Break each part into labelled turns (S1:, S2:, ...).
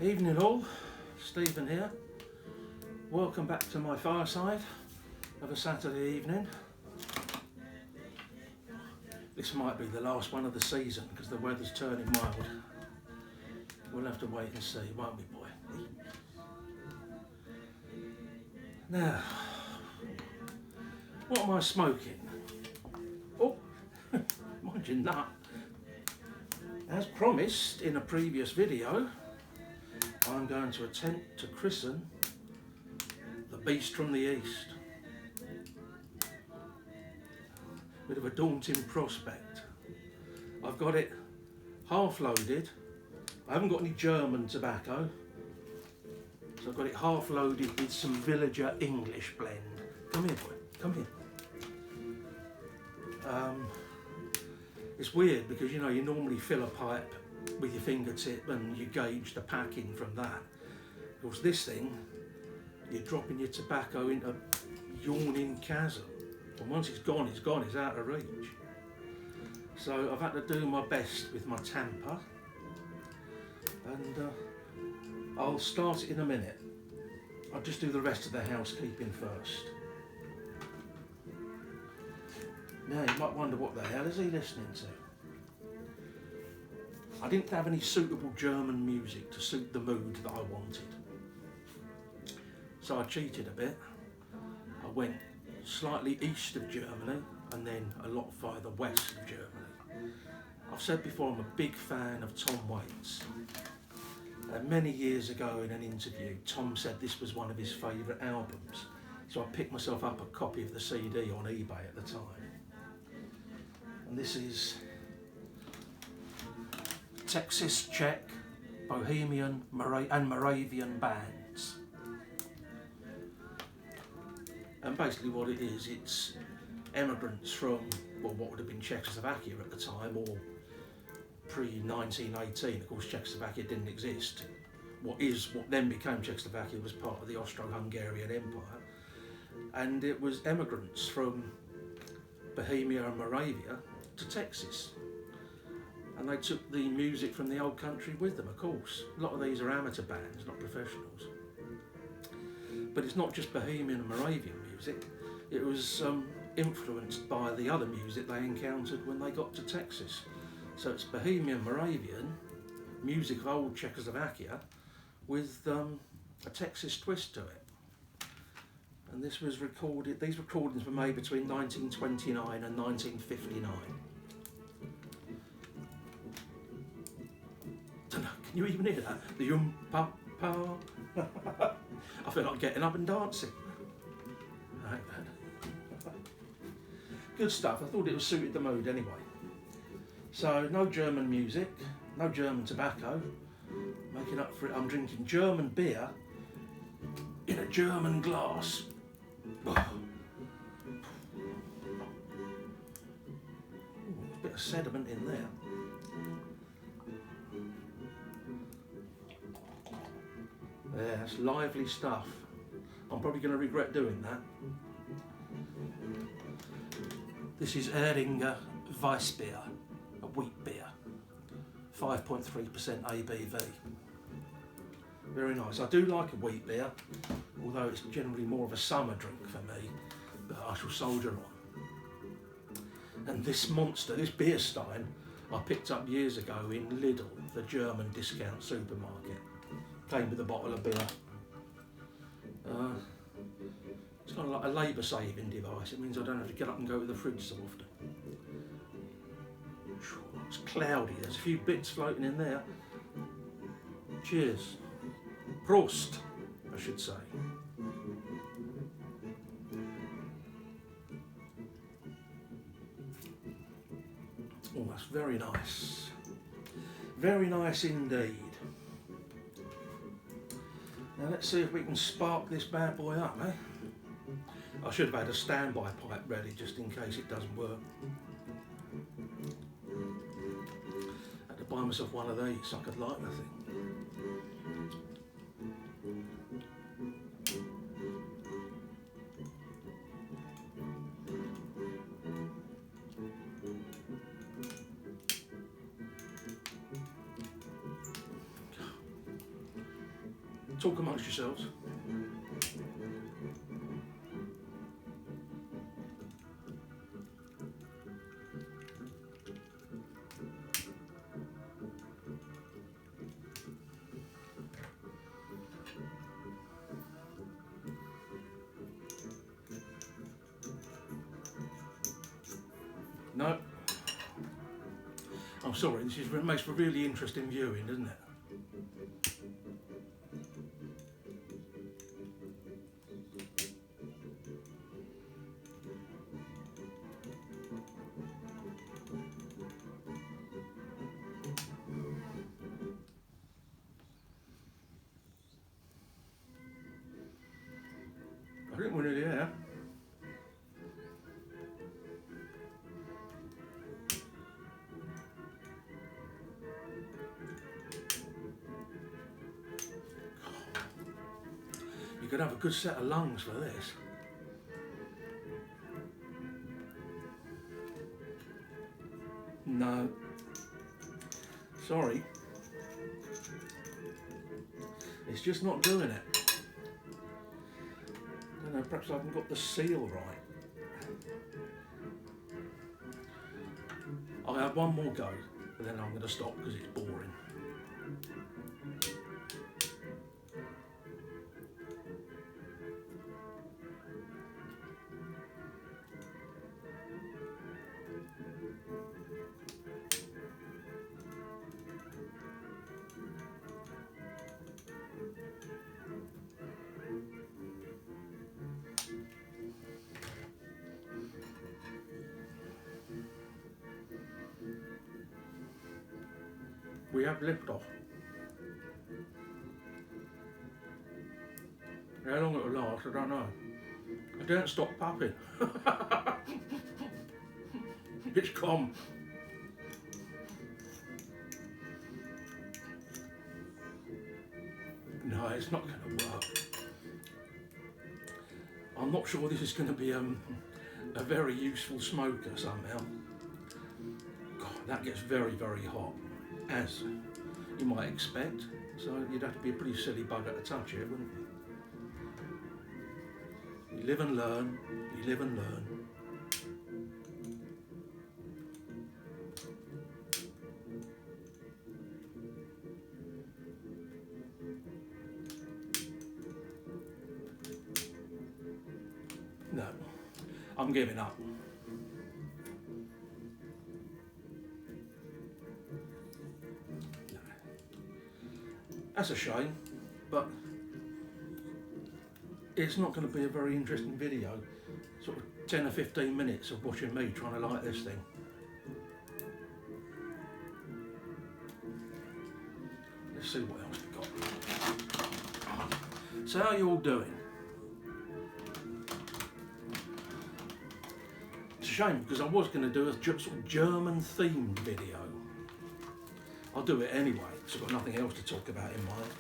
S1: Evening all, Stephen here. Welcome back to my fireside of a Saturday evening. This might be the last one of the season because the weather's turning mild. We'll have to wait and see, won't we, boy? Now, what am I smoking? Oh, mind your nut. As promised in a previous video, I'm going to attempt to christen the beast from the east. Bit of a daunting prospect. I've got it half loaded. I haven't got any German tobacco, so I've got it half loaded with some Villager English blend. Come here, boy, come here. It's weird because you normally fill a pipe with your fingertip and you gauge the packing from that. Of course, this thing, you're dropping your tobacco into a yawning chasm. And once it's gone, it's gone, it's out of reach. So I've had to do my best with my tamper. And I'll start it in a minute. I'll just do the rest of the housekeeping first. Now you might wonder what the hell is he listening to? I didn't have any suitable German music to suit the mood that I wanted. So I cheated a bit. I went slightly east of Germany and then a lot further west of Germany. I've said before I'm a big fan of Tom Waits. Many years ago in an interview, Tom said this was one of his favourite albums. So I picked myself up a copy of the CD on eBay at the time. And this is Texas, Czech, Bohemian and Moravian bands. And basically what it is, it's emigrants from, well, what would have been Czechoslovakia at the time, or pre-1918. Of course, Czechoslovakia didn't exist. What then became Czechoslovakia was part of the Austro-Hungarian Empire. And it was emigrants from Bohemia and Moravia to Texas. And they took the music from the old country with them, of course. A lot of these are amateur bands, not professionals. But it's not just Bohemian and Moravian music. It was influenced by the other music they encountered when they got to Texas. So it's Bohemian, Moravian, music of old Czechoslovakia with a Texas twist to it. And this was recorded, these recordings were made between 1929 and 1959. Can you even hear that? The yum pa pa. I feel like getting up and dancing. Like that. Good stuff. I thought it was suited the mood anyway. So no German music, no German tobacco. Making up for it, I'm drinking German beer in a German glass. Ooh, a bit of sediment in there. Yeah, that's lively stuff. I'm probably going to regret doing that. This is Erdinger Weissbier, a wheat beer, 5.3% ABV. Very nice. I do like a wheat beer, although it's generally more of a summer drink for me, but I shall soldier on. And this monster, this beer stein, I picked up years ago in Lidl, the German discount supermarket. Came with a bottle of beer. It's kind of like a labour saving device. It means I don't have to get up and go to the fridge so often. It's cloudy, there's a few bits floating in there. Cheers. Prost, I should say. Oh, that's very nice. Very nice indeed. Now let's see if we can spark this bad boy up, eh? I should have had a standby pipe ready just in case it doesn't work. I had to buy myself one of these so I could light the thing. Talk amongst yourselves. No. I'm sorry, this makes for really interesting viewing, doesn't it? I think we're nearly there. You could have a good set of lungs for this. No. Sorry. It's just not doing it. I don't know, perhaps I haven't got the seal right. I'll have one more go, but then I'm going to stop because it's boring. We have liftoff. How long it will last, I don't know. I don't stop puffing. It's calm. No, it's not going to work. I'm not sure this is going to be a very useful smoker somehow. God, that gets very, very hot, as you might expect. So you'd have to be a pretty silly bugger to touch it, wouldn't you? You live and learn, you live and learn. No, I'm giving up. No. That's a shame, but it's not going to be a very interesting video. Sort of 10 or 15 minutes of watching me trying to light this thing. Let's see what else we've got. So how are you all doing? It's a shame because I was going to do a sort of German themed video. I'll do it anyway because I've got nothing else to talk about in mind.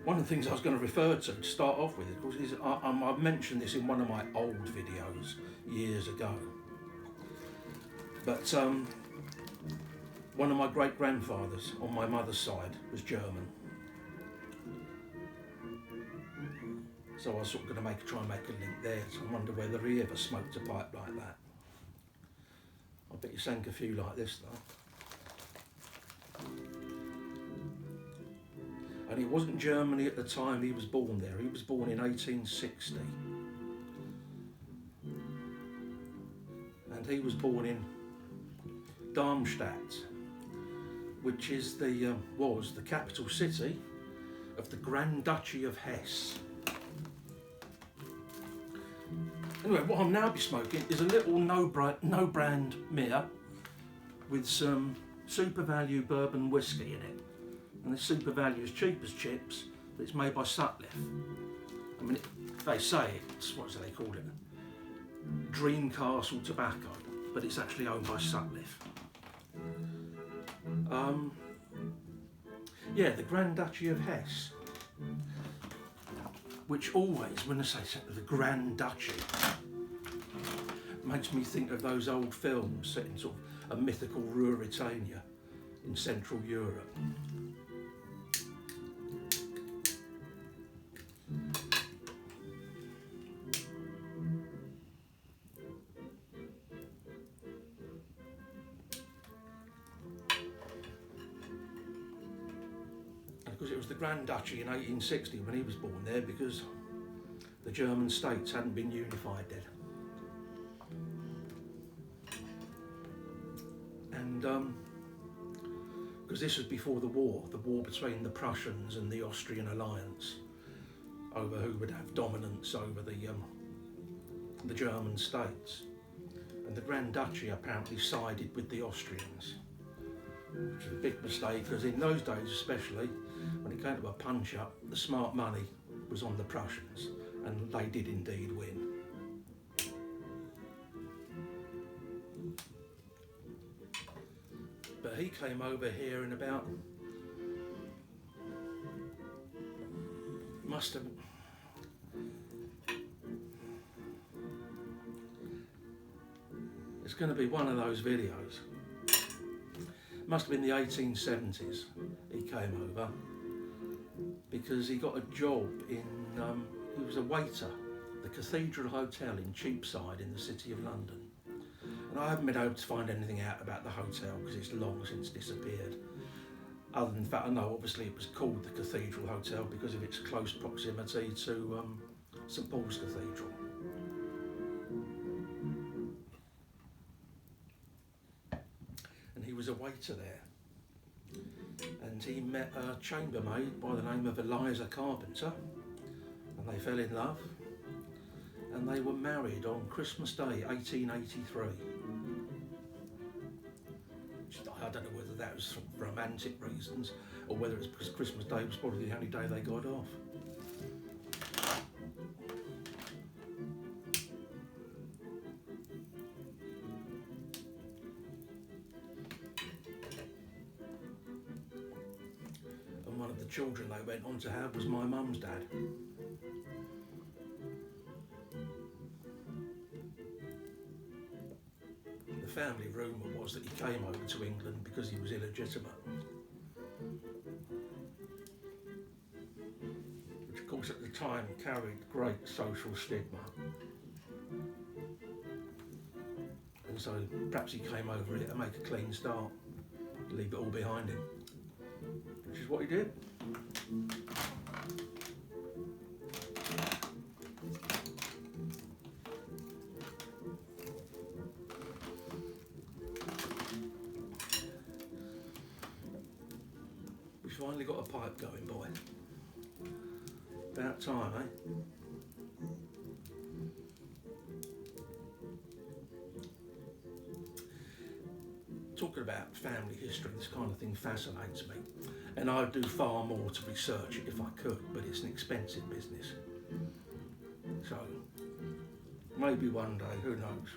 S1: One of the things I was going to refer to start off with, of course, is I've mentioned this in one of my old videos years ago. But one of my great-grandfathers on my mother's side was German. So I was sort of going to try and make a link there. So I wonder whether he ever smoked a pipe like that. I bet he sank a few like this though. And it wasn't Germany at the time he was born there. He was born in 1860. And he was born in Darmstadt, which is was the capital city of the Grand Duchy of Hesse. Anyway, what I'll now be smoking is a little no-brand mirror with some Super Value bourbon whiskey in it. And the Super Value is cheap as chips, but it's made by Sutliff. I mean, they say it's, what do they call it? Dream Castle tobacco, but it's actually owned by Sutliff. Yeah, the Grand Duchy of Hesse, which always, when I say the Grand Duchy, makes me think of those old films set in sort of a mythical Ruritania, in Central Europe. Because it was the Grand Duchy in 1860 when he was born there, because the German states hadn't been unified then. And because this was before the war between the Prussians and the Austrian alliance over who would have dominance over the German states. And the Grand Duchy apparently sided with the Austrians, which was a big mistake, because in those days especially, when it came to a punch-up, the smart money was on the Prussians, and they did indeed win. But he came over here in about, must have, it's going to be one of those videos. Must have been the 1870s he came over, because he got a job in, he was a waiter at the Cathedral Hotel in Cheapside in the City of London. And I haven't been able to find anything out about the hotel because it's long since disappeared. Other than the fact I know obviously it was called the Cathedral Hotel because of its close proximity to St Paul's Cathedral. And he was a waiter there. And he met a chambermaid by the name of Eliza Carpenter, and they fell in love, and they were married on Christmas Day 1883. I don't know whether that was for romantic reasons or whether it's because Christmas Day was probably the only day they got off. And one of the children they went on to have was my mum's dad. The family rumour was that he came over to England because he was illegitimate, which of course at the time carried great social stigma. And so perhaps he came over here to make a clean start, leave it all behind him, which is what he did. Finally got a pipe going, boy. About time, eh? Talking about family history, this kind of thing fascinates me, and I'd do far more to research it if I could, but it's an expensive business. So maybe one day, who knows?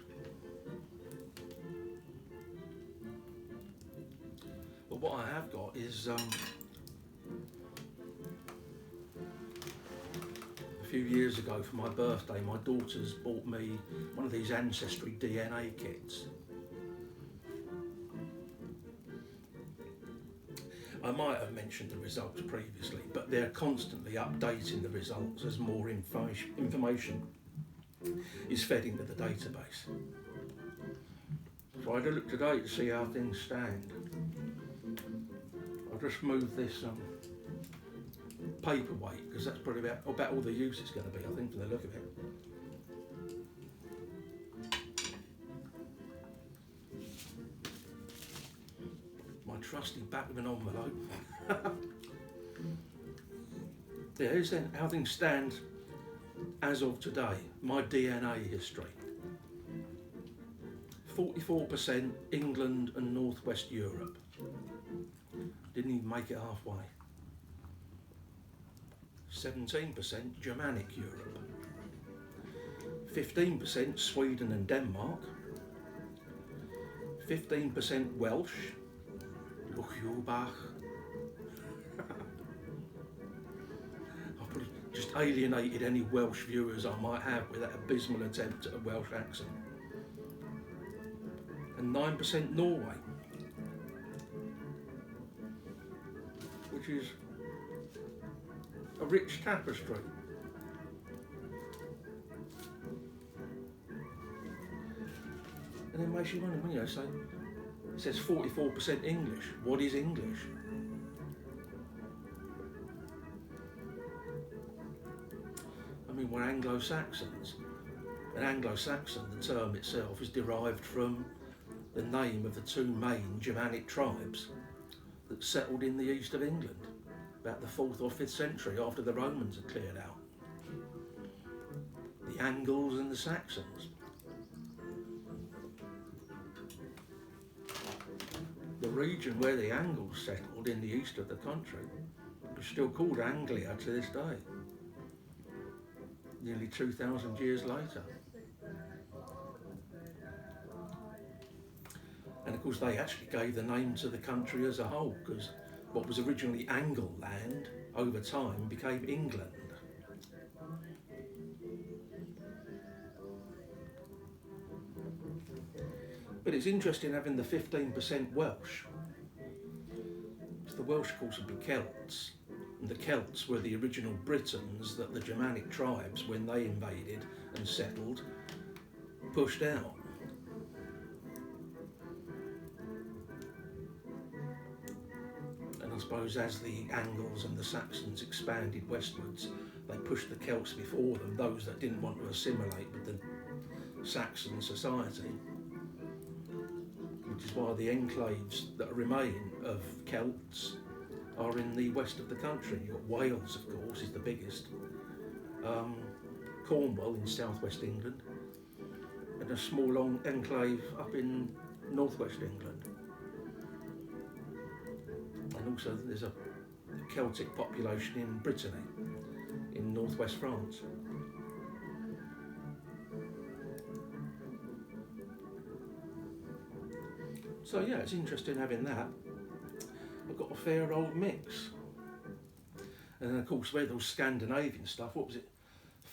S1: But what I have got is a few years ago for my birthday, my daughters bought me one of these Ancestry DNA kits. I might have mentioned the results previously, but they're constantly updating the results as more information is fed into the database. So I had a look today to see how things stand. I'll just move this paperweight, because that's probably about all the use it's going to be, I think, from the look of it. My trusty back of an envelope. Yeah, here's then how things stand as of today. My DNA history. 44% England and Northwest Europe. Didn't even make it halfway. 17% Germanic Europe. 15% Sweden and Denmark. 15% Welsh. Luchjubach. I've probably just alienated any Welsh viewers I might have with that abysmal attempt at a Welsh accent. And 9% Norway. which is a rich tapestry. And then makes you wonder, when you say, it says 44% English. What is English? I mean, we're Anglo-Saxons. And Anglo-Saxon, the term itself, is derived from the name of the two main Germanic tribes that settled in the east of England about the 4th or 5th century after the Romans had cleared out. The Angles and the Saxons. The region where the Angles settled in the east of the country is still called Anglia to this day, nearly 2,000 years later. And of course they actually gave the name to the country as a whole, because what was originally Angle land over time became England. But it's interesting having the 15% Welsh. The Welsh, of course, would be Celts. And the Celts were the original Britons that the Germanic tribes, when they invaded and settled, pushed out. And I suppose as the Angles and the Saxons expanded westwards, they pushed the Celts before them, those that didn't want to assimilate with the Saxon society. Which is why the enclaves that remain of Celts are in the west of the country. You've got Wales, of course, is the biggest, Cornwall in southwest England, and a small enclave up in northwest England. And also there's a Celtic population in Brittany, in northwest France. So yeah, it's interesting having that. I've got a fair old mix. And then of course where those Scandinavian stuff, what was it?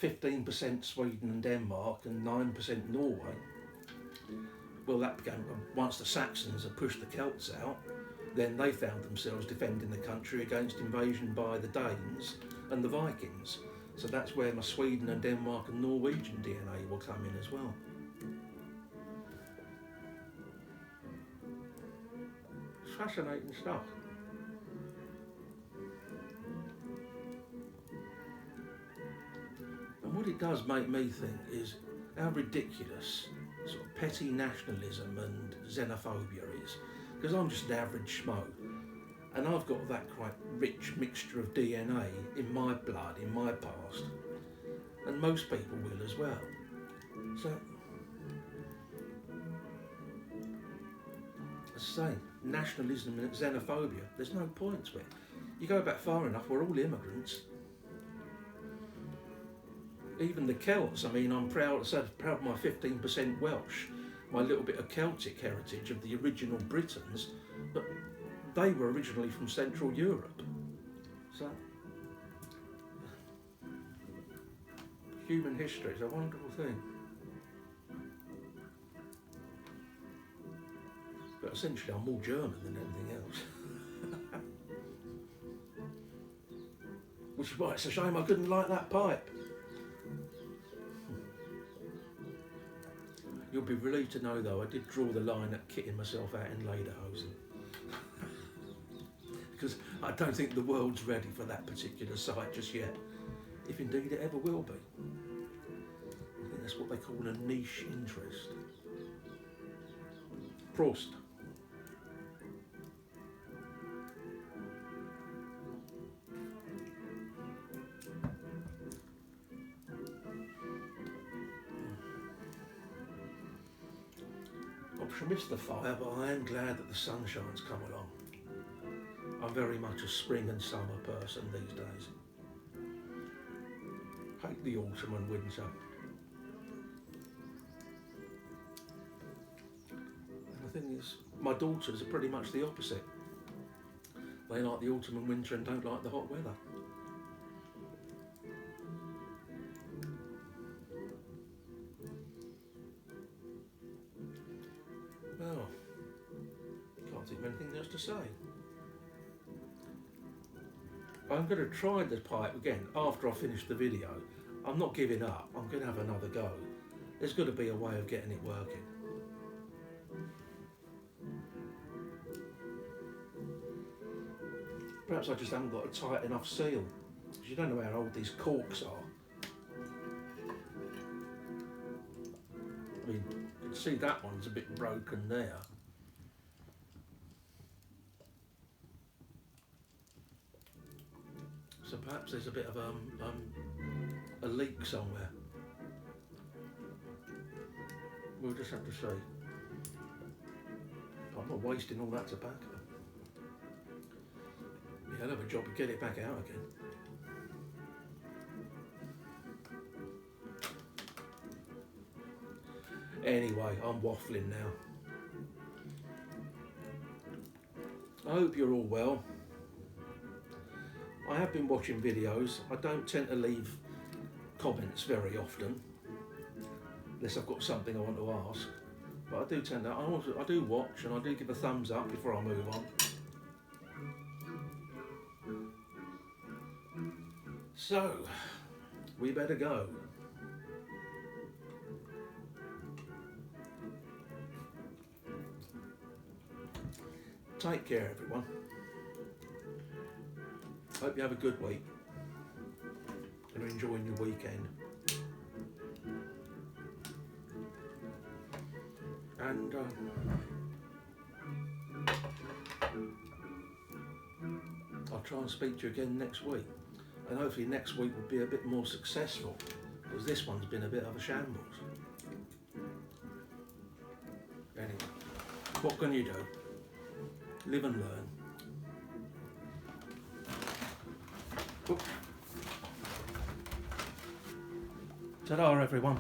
S1: 15% Sweden and Denmark and 9% Norway. Well, that began, once the Saxons had pushed the Celts out, then they found themselves defending the country against invasion by the Danes and the Vikings. So that's where my Sweden and Denmark and Norwegian DNA will come in as well. Fascinating stuff. And what it does make me think is how ridiculous sort of petty nationalism and xenophobia is. Because I'm just an average schmo, and I've got that quite rich mixture of DNA in my blood, in my past, and most people will as well. So, as I say, nationalism and xenophobia, there's no point to it. You go back far enough, we're all immigrants. Even the Celts, I mean, I'm proud of my 15% Welsh, my little bit of Celtic heritage of the original Britons, but they were originally from Central Europe. So, human history is a wonderful thing. But essentially I'm more German than anything else. Which is why it's a shame I couldn't light that pipe. You'll be relieved to know though, I did draw the line at kitting myself out in lederhosen. Because I don't think the world's ready for that particular sight just yet. If indeed it ever will be. I think that's what they call a niche interest. Prost. I miss the fire, but I am glad that the sunshine's come along. I'm very much a spring and summer person these days. Hate the autumn and winter. And the thing is, my daughters are pretty much the opposite. They like the autumn and winter and don't like the hot weather. Well, can't think of anything else to say. I'm going to try the pipe again after I finish the video. I'm not giving up, I'm going to have another go. There's got to be a way of getting it working. Perhaps I just haven't got a tight enough seal, because you don't know how old these corks are. I mean, you can see that one's a bit broken there. So perhaps there's a bit of a leak somewhere. We'll just have to see. I'm not wasting all that tobacco. Yeah, I'll have a job to get it back out again. Anyway, I'm waffling now. I hope you're all well. I have been watching videos. I don't tend to leave comments very often, unless I've got something I want to ask. But I do tend to, I do watch and I do give a thumbs up before I move on. So, we better go. Take care, everyone. Hope you have a good week and are enjoying your weekend. And I'll try and speak to you again next week. And hopefully next week will be a bit more successful, because this one's been a bit of a shambles. Anyway, what can you do? Live and learn. Ta-da, everyone.